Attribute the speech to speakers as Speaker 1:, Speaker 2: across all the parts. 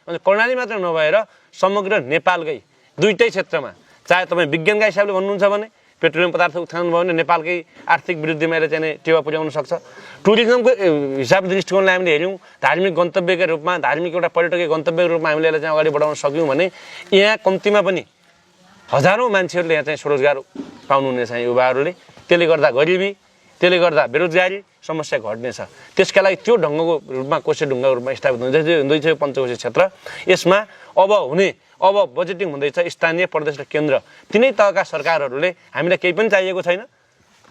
Speaker 1: अनि कर्णाली मात्र नभएर समग्र नेपालकै दुईटै क्षेत्रमा चाहे तपाईँ विज्ञानका हिसाबले भन्नुहुन्छ भने पेट्रोलियम पदार्थ उत्खनन भयो भने नेपालकै आर्थिक वृद्धिमा यसले चाहिँ टेवा पुर्याउन सक्छ। टुरिज्मको हिसाब दृष्टिकोणले हामीले हेऱ्यौँ धार्मिक गन्तव्यका रूपमा धार्मिक एउटा पर्यटकीय गन्तव्यको रूपमा हामीले यसलाई चाहिँ अगाडि बढाउन सक्यौँ भने यहाँ कम्तीमा पनि हजारौँ मान्छेहरूले यहाँ चाहिँ स्वरोजगार पाउनुहुनेछ युवाहरूले। त्यसले गर्दा गरिबी त्यसले गर्दा बेरोजगारी समस्या घट्नेछ। त्यसका लागि त्यो ढङ्गको रूपमा कोसे ढुङ्गाको रूपमा स्थापित हुँदैछ पञ्चकोशी क्षेत्र। यसमा अब बजेटिङ हुँदैछ स्थानीय प्रदेश र केन्द्र तिनै तहका सरकारहरूले हामीलाई केही पनि चाहिएको छैन।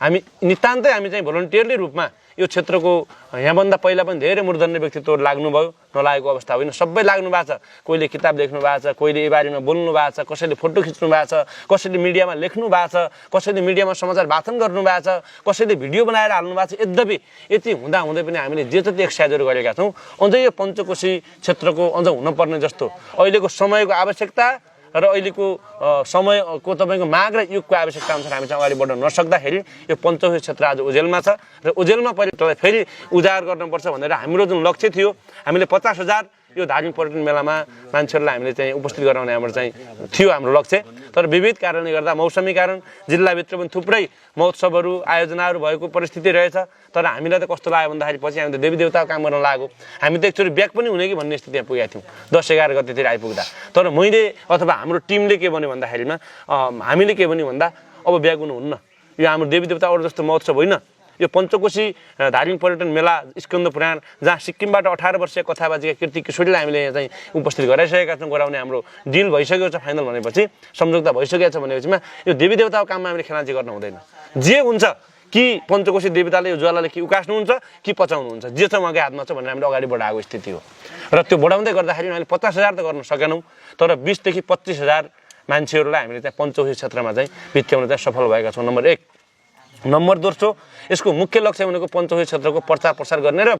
Speaker 1: हामी नितान्तै हामी चाहिँ भोलन्टियरली रूपमा यो क्षेत्रको यहाँभन्दा पहिला पनि धेरै मूर्धन्य व्यक्तित्वहरू लाग्नुभयो, नलागेको अवस्था होइन, सबै लाग्नु भएको छ। कोहीले किताब लेख्नु भएको छ, कोहीले यो बारेमा बोल्नु भएको छ, कसैले फोटो खिच्नु भएको छ, कसैले मिडियामा लेख्नु भएको छ, कसैले मिडियामा समाचार वाचन गर्नु भएको छ, कसैले भिडियो बनाएर हाल्नु भएको छ। यद्यपि यति हुँदाहुँदै पनि हामीले जे जति एक्सर्साइजहरू गरेका छौँ अझै यो पञ्चकोशी क्षेत्रको अझ हुनुपर्ने जस्तो अहिलेको समयको आवश्यकता र अहिलेको समयको तपाईँको माग र युगको आवश्यकता अनुसार हामी चाहिँ अगाडि बढ्न नसक्दाखेरि यो पञ्चकोशी क्षेत्र आज उजेलमा छ र उजेलमा पर्यटनलाई फेरि उजागर गर्नुपर्छ भनेर हाम्रो जुन लक्ष्य थियो हामीले 50,000 यो धार्मिक पर्यटन मेलामा मान्छेहरूलाई हामीले चाहिँ उपस्थित गराउने हाम्रो चाहिँ थियो हाम्रो लक्ष्य। तर विविध कारणले गर्दा मौसमी कारण जिल्लाभित्र पनि थुप्रै महोत्सवहरू आयोजनाहरू भएको परिस्थिति रहेछ। तर हामीलाई त कस्तो लाग्यो भन्दाखेरि पछि हामी त देवी देवताको काम गर्न लागेको, हामी त एकचोटि ब्याक पनि हुने कि भन्ने स्थितिमा पुगेका थियौँ 10-11 गतेतिर आइपुग्दा। तर मैले अथवा हाम्रो टिमले के भन्यो भन्दाखेरिमा हामीले के भन्यो भन्दा अब ब्याक हुनुहुन्न, यो हाम्रो देवी देवता अरू जस्तो महोत्सव होइन, यो पञ्चकोशी धार्मिक पर्यटन मेला स्कन्द पुराण जहाँ सिक्किमबाट 18 वर्षीय कथाबाजीका कीर्ति किशोरीलाई हामीले यहाँ चाहिँ उपस्थित गराइसकेका छौँ, गराउने हाम्रो डिल भइसकेको छ, फाइनल भनेपछि सम्झौता भइसकेको छ भनेपछिमा यो देवी देवताको काममा हामीले खेलाँची गर्न हुँदैन। जे हुन्छ कि पञ्चकोशी देवताले यो ज्वालाले कि उकास्नुहुन्छ कि पचाउनुहुन्छ, जे छ उहाँकै हातमा छ भनेर हामीले अगाडि बढाएको स्थिति हो। र त्यो बढाउँदै गर्दाखेरि हामीले 50,000 त गर्न सकेनौँ, तर 20,000 देखि 25,000 मान्छेहरूलाई हामीले चाहिँ पञ्चकोशी क्षेत्रमा चाहिँ भित्र्याउन चाहिँ सफल भएका छौँ। नम्बर 1। नम्बर दोस्रो, यसको मुख्य लक्ष्य भनेको पञ्चकोशी क्षेत्रको प्रचार प्रसार गर्ने र